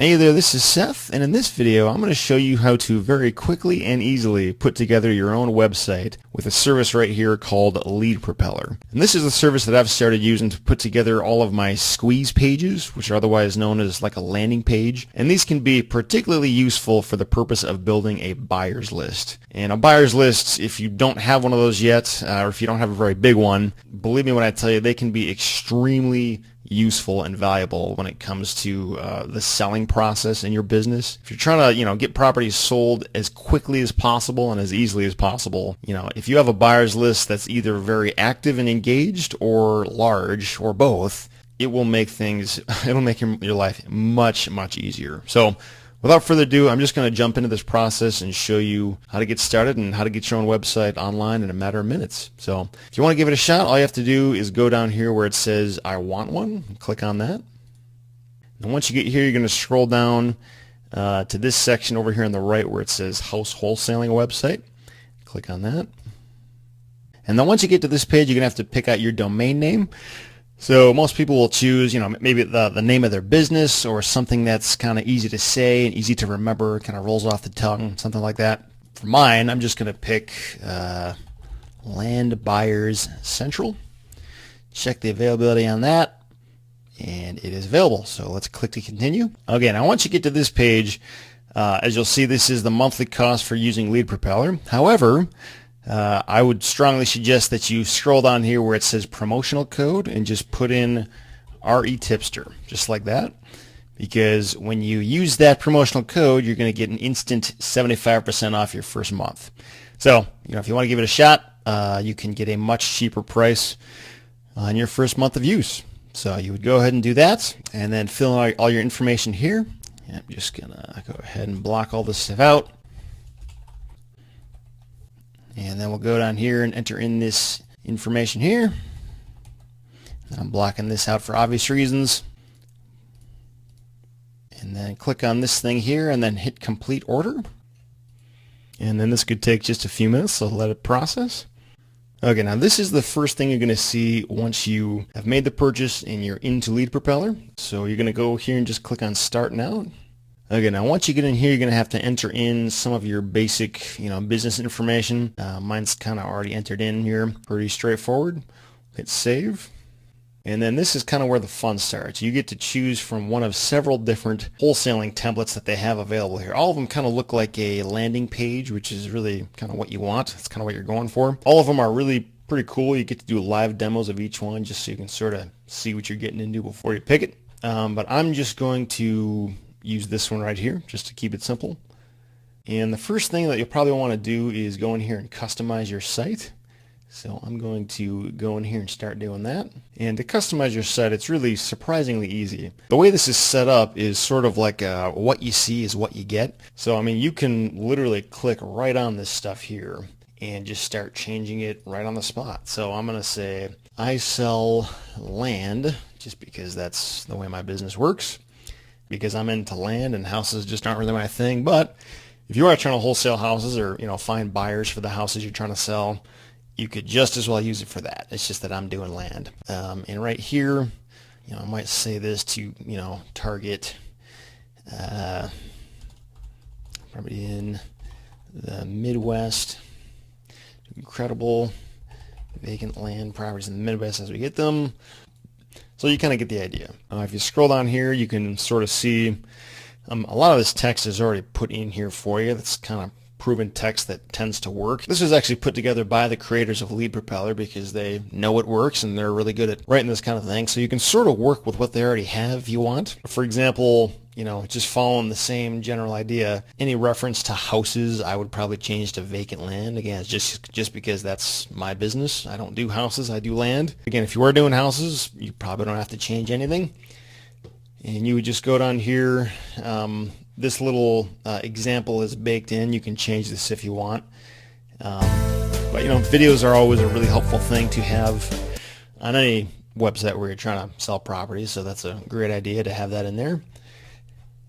Hey there, this is Seth, and in this video I'm going to show you how to very quickly and easily put together your own website with a service right here called leadpropeller. And this is the service that I've started using to put together all of my squeeze pages, which are otherwise known as like a landing page. And these can be particularly useful for the purpose of building a buyer's list. And a buyer's list, if you don't have one of those yet, or if you don't have a very big one, believe me when I tell you, they can be extremely useful and valuable when it comes to the selling process in your business. If you're trying to, get properties sold as quickly as possible and as easily as possible, if you have a buyer's list that's either very active and engaged or large or both, it'll make your life much, much easier. So without further ado, I'm just going to jump into this process and show you how to get started and how to get your own website online in a matter of minutes. So if you want to give it a shot, all you have to do is go down here where it says I want one, click on that. And once you get here, you're going to scroll down to this section over here on the right where it says house wholesaling website. Click on that. And then once you get to this page, you're going to have to pick out your domain name. So most people will choose, maybe the name of their business or something that's kind of easy to say and easy to remember, kind of rolls off the tongue, something like that. For mine, I'm just going to pick Land Buyers Central. Check the availability on that, and it is available. So let's click to continue. Okay, now once you get to this page, as you'll see, this is the monthly cost for using leadpropeller. However, I would strongly suggest that you scroll down here where it says promotional code and just put in REtipster, just like that. Because when you use that promotional code, you're going to get an instant 75% off your first month. So, if you want to give it a shot, you can get a much cheaper price on your first month of use. So you would go ahead and do that, and then fill in all your information here. I'm just going to go ahead and block all this stuff out. And then we'll go down here and enter in this information here. I'm blocking this out for obvious reasons. And then click on this thing here and then hit complete order. And then this could take just a few minutes, so let it process. Okay, now this is the first thing you're going to see once you have made the purchase and you're into leadpropeller. So you're going to go here and just click on Start Now. Okay, now once you get in here, you're going to have to enter in some of your basic, business information. Mine's kind of already entered in here. Pretty straightforward. Hit Save. And then this is kind of where the fun starts. You get to choose from one of several different wholesaling templates that they have available here. All of them kind of look like a landing page, which is really kind of what you want. That's kind of what you're going for. All of them are really pretty cool. You get to do live demos of each one just so you can sort of see what you're getting into before you pick it. But I'm just going to use this one right here just to keep it simple. And the first thing that you'll probably want to do is go in here and customize your site. So I'm going to go in here and start doing that. And to customize your site, it's really surprisingly easy. The way this is set up is sort of like what you see is what you get. So you can literally click right on this stuff here and just start changing it right on the spot. So I'm going to say I sell land, just because that's the way my business works. Because I'm into land and houses just aren't really my thing. But if you are trying to wholesale houses or find buyers for the houses you're trying to sell, you could just as well use it for that. It's just that I'm doing land. And right here, I might say this to target probably in the Midwest. Incredible vacant land properties in the Midwest as we get them. So you kind of get the idea. If you scroll down here, you can sort of see a lot of this text is already put in here for you. That's kind of proven text that tends to work. This was actually put together by the creators of leadpropeller because they know it works and they're really good at writing this kind of thing. So you can sort of work with what they already have if you want. For example, just following the same general idea, any reference to houses, I would probably change to vacant land. Again, it's just because that's my business. I don't do houses, I do land. Again, if you were doing houses, you probably don't have to change anything. And you would just go down here. This little example is baked in. You can change this if you want. But videos are always a really helpful thing to have on any website where you're trying to sell properties. So that's a great idea to have that in there.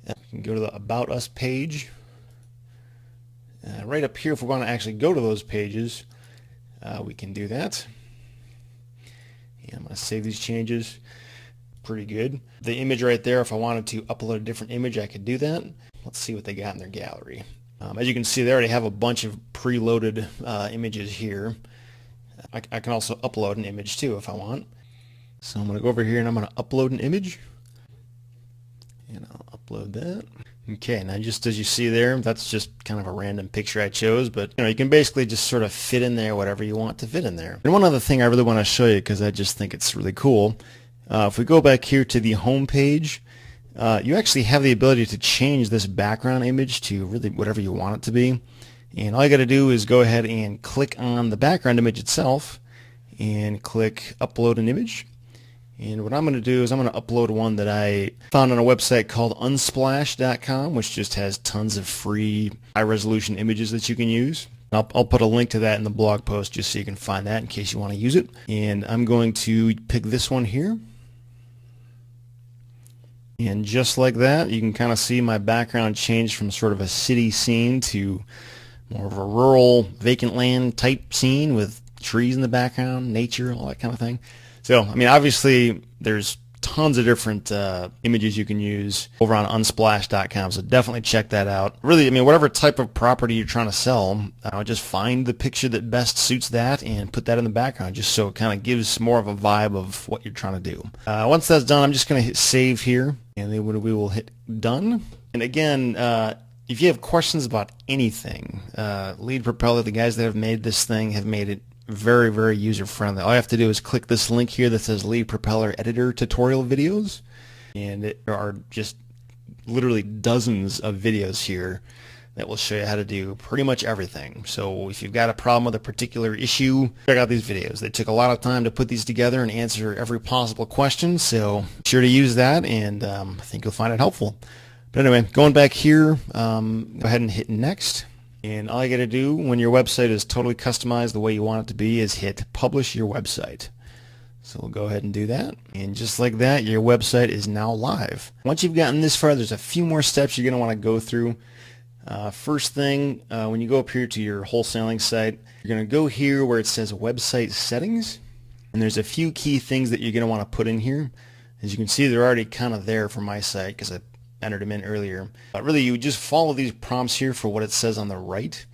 You can go to the About Us page. Right up here, if we want to actually go to those pages, we can do that. And I'm going to save these changes. pretty good. The image right there, if I wanted to upload a different image, I could do that. Let's see what they got in their gallery. As you can see, they already have a bunch of preloaded images here. I can also upload an image too if I want. So I'm going to go over here and I'm going to upload an image. And I'll upload that. Okay, now just as you see there, that's just kind of a random picture I chose, but you can basically just sort of fit in there whatever you want to fit in there. And one other thing I really want to show you, because I just think it's really cool, if we go back here to the home page, you actually have the ability to change this background image to really whatever you want it to be. And all you got to do is go ahead and click on the background image itself and click upload an image. And what I'm going to do is I'm going to upload one that I found on a website called unsplash.com, which just has tons of free high-resolution images that you can use. I'll put a link to that in the blog post just so you can find that in case you want to use it. And I'm going to pick this one here. And just like that, you can kind of see my background change from sort of a city scene to more of a rural, vacant land type scene with trees in the background, nature, all that kind of thing. So, I mean, obviously, there's tons of different images you can use over on unsplash.com, so definitely check that out. Really, I mean, whatever type of property you're trying to sell, just find the picture that best suits that and put that in the background, just so it kind of gives more of a vibe of what you're trying to do. Once that's done, I'm just going to hit save here, and then we will hit done. And again, if you have questions about anything, LeadPropeller, the guys that have made this thing, have made it very, very user-friendly. All you have to do is click this link here that says LeadPropeller Editor Tutorial Videos, and there are just literally dozens of videos here that will show you how to do pretty much everything. So if you've got a problem with a particular issue, check out these videos. They took a lot of time to put these together and answer every possible question, so be sure to use that, and I think you'll find it helpful. But anyway, going back here, go ahead and hit next. And all you got to do when your website is totally customized the way you want it to be is hit publish your website. So we'll go ahead and do that. And just like that, your website is now live. Once you've gotten this far, there's a few more steps you're going to want to go through. First thing, when you go up here to your wholesaling site, you're going to go here where it says website settings. And there's a few key things that you're going to want to put in here. As you can see, they're already kind of there for my site because I entered them in earlier. Really, you just follow these prompts here for what it says on the right.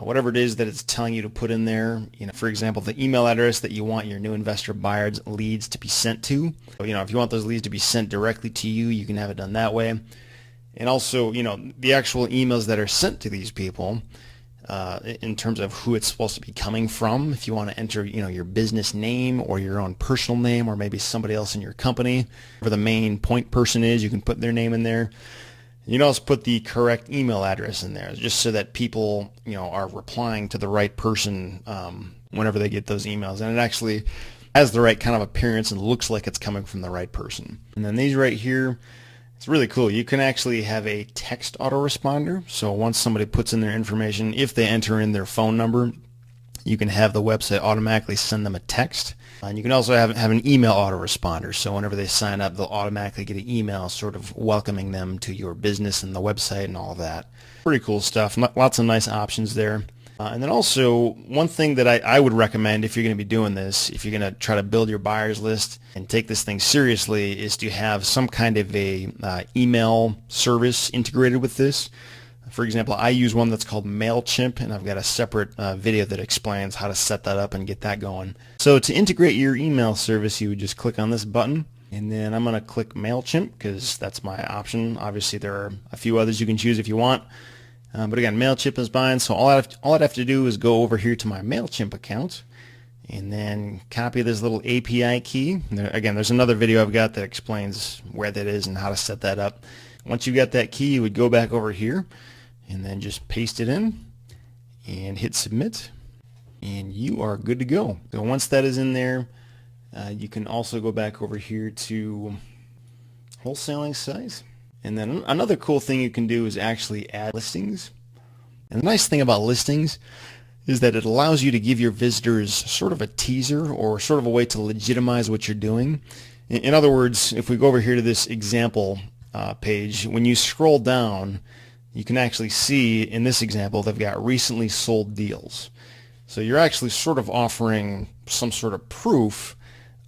Whatever it is that it's telling you to put in there. For example, the email address that you want your new investor buyers leads to be sent to. So, if you want those leads to be sent directly to you, you can have it done that way. And also, the actual emails that are sent to these people, in terms of who it's supposed to be coming from. If you want to enter, your business name or your own personal name or maybe somebody else in your company, whoever the main point person is, you can put their name in there. You can also put the correct email address in there, just so that people, are replying to the right person whenever they get those emails, and it actually has the right kind of appearance and looks like it's coming from the right person. And then these right here, it's really cool. You can actually have a text autoresponder. So once somebody puts in their information, if they enter in their phone number, you can have the website automatically send them a text. And you can also have an email autoresponder. So whenever they sign up, they'll automatically get an email sort of welcoming them to your business and the website and all of that. Pretty cool stuff. Lots of nice options there. And then also, one thing that I would recommend if you're going to be doing this, if you're going to try to build your buyers list and take this thing seriously, is to have some kind of a email service integrated with this. For example, I use one that's called MailChimp, and I've got a separate video that explains how to set that up and get that going. So to integrate your email service, you would just click on this button, and then I'm going to click MailChimp because that's my option. Obviously, there are a few others you can choose if you want. But again, MailChimp is mine, so all I'd have to do is go over here to my MailChimp account and then copy this little API key. Again, there's another video I've got that explains where that is and how to set that up. Once you got that key, you would go back over here and then just paste it in and hit submit, and you are good to go. So once that is in there, you can also go back over here to wholesaling sites. And then another cool thing you can do is actually add listings. And the nice thing about listings is that it allows you to give your visitors sort of a teaser or sort of a way to legitimize what you're doing. In other words, if we go over here to this example page, when you scroll down, you can actually see in this example they've got recently sold deals. So you're actually sort of offering some sort of proof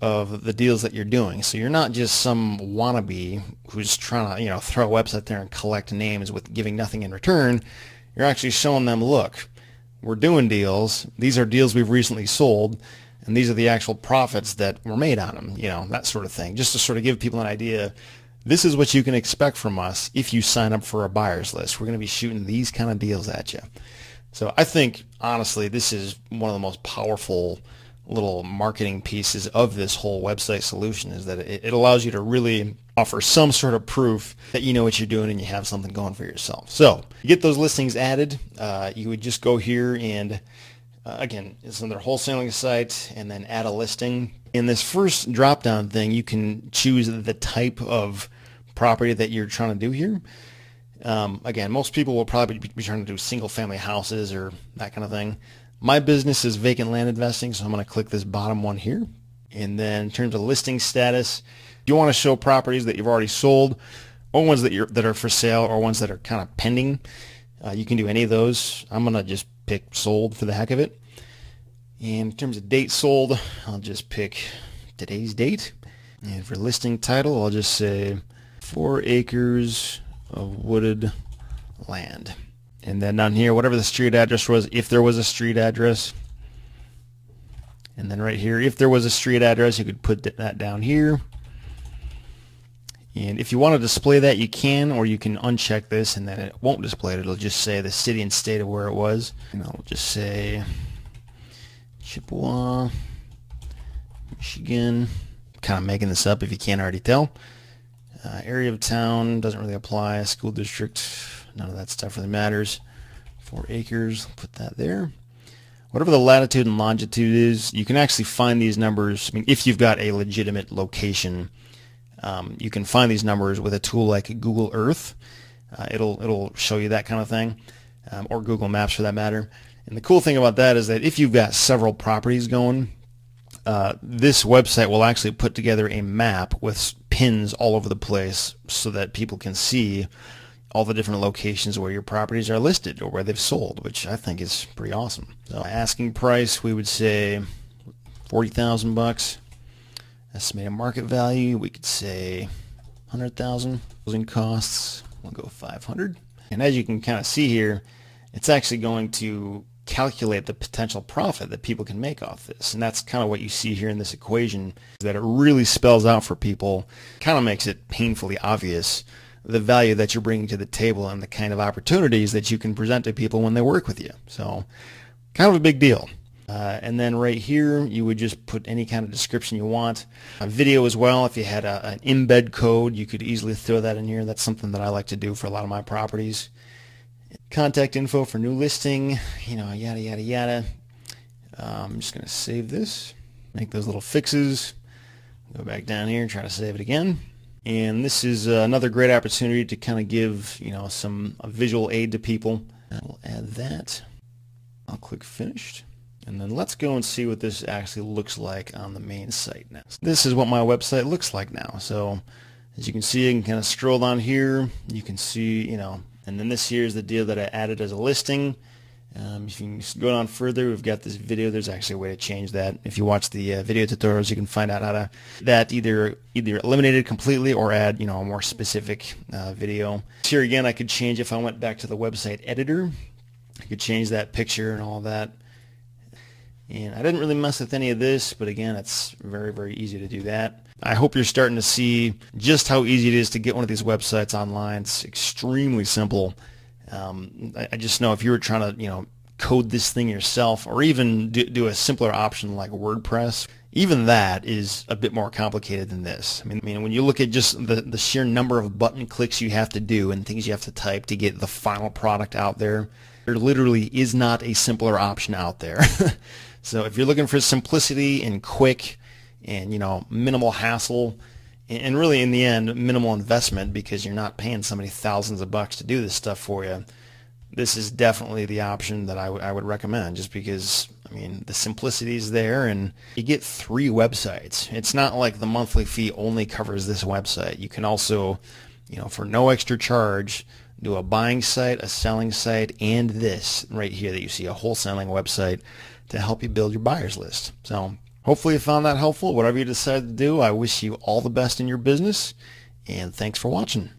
of the deals that you're doing. So you're not just some wannabe who's trying to, throw a website there and collect names with giving nothing in return. You're actually showing them, look, we're doing deals. These are deals we've recently sold, and these are the actual profits that were made on them, that sort of thing. Just to sort of give people an idea, this is what you can expect from us if you sign up for a buyer's list. We're going to be shooting these kind of deals at you. So I think, honestly, this is one of the most powerful little marketing pieces of this whole website solution, is that it allows you to really offer some sort of proof that you know what you're doing and you have something going for yourself. So you get those listings added, you would just go here and again, it's another wholesaling site, and then add a listing. In this first drop down thing, you can choose the type of property that you're trying to do here. Again, most people will probably be trying to do single family houses or that kind of thing. My business is vacant land investing, so I'm going to click this bottom one here. And then in terms of listing status, you want to show properties that you've already sold, or ones that are for sale, or ones that are kind of pending. You can do any of those. I'm going to just pick sold for the heck of it. And in terms of date sold, I'll just pick today's date. And for listing title, I'll just say 4 acres of wooded land. And then down here, whatever the street address was, if there was a street address. And then right here, if there was a street address, you could put that down here. And if you want to display that, you can, or you can uncheck this and then it won't display it. It'll just say the city and state of where it was. And I'll just say Chippewa, Michigan. Kind of making this up if you can't already tell. Area of town doesn't really apply. School district, none of that stuff really matters. 4 acres, put that there. Whatever the latitude and longitude is, you can actually find these numbers. I mean, if you've got a legitimate location, you can find these numbers with a tool like Google Earth. It'll show you that kind of thing, or Google Maps for that matter. And the cool thing about that is that if you've got several properties going, this website will actually put together a map with pins all over the place so that people can see all the different locations where your properties are listed or where they've sold, which I think is pretty awesome. So asking price, we would say $40,000. Estimated market value, we could say 100,000. Closing costs, we'll go 500. And as you can kind of see here, it's actually going to calculate the potential profit that people can make off this. And that's kind of what you see here in this equation, that it really spells out for people, kind of makes it painfully obvious the value that you're bringing to the table and the kind of opportunities that you can present to people when they work with you. So kind of a big deal. And then right here, you would just put any kind of description you want. A video as well. If you had an embed code, you could easily throw that in here. That's something that I like to do for a lot of my properties. Contact info for new listing, yada, yada, yada. I'm just going to save this, make those little fixes, go back down here and try to save it again. And this is another great opportunity to kind of give, some visual aid to people. We'll add that. I'll click finished. And then let's go and see what this actually looks like on the main site now. This is what my website looks like now. So as you can see, you can kind of scroll down here. You can see, and then this here is the deal that I added as a listing. If you can go down further, we've got this video. There's actually a way to change that. If you watch the video tutorials, you can find out how to that either eliminate it completely or add, a more specific video. Here again, I could change if I went back to the website editor. I could change that picture and all that. And I didn't really mess with any of this, but again, it's very, very easy to do that. I hope you're starting to see just how easy it is to get one of these websites online. It's extremely simple. I just know if you were trying to, code this thing yourself, or even do a simpler option like WordPress, even that is a bit more complicated than this. I mean, when you look at just the sheer number of button clicks you have to do and things you have to type to get the final product out there literally is not a simpler option out there. So if you're looking for simplicity and quick and, minimal hassle, and really in the end, minimal investment because you're not paying somebody thousands of bucks to do this stuff for you, this is definitely the option that I would recommend, just because, the simplicity is there and you get 3 websites. It's not like the monthly fee only covers this website. You can also, for no extra charge, do a buying site, a selling site, and this right here that you see, a wholesaling website to help you build your buyer's list. So Hopefully you found that helpful. Whatever you decide to do, I wish you all the best in your business, and thanks for watching.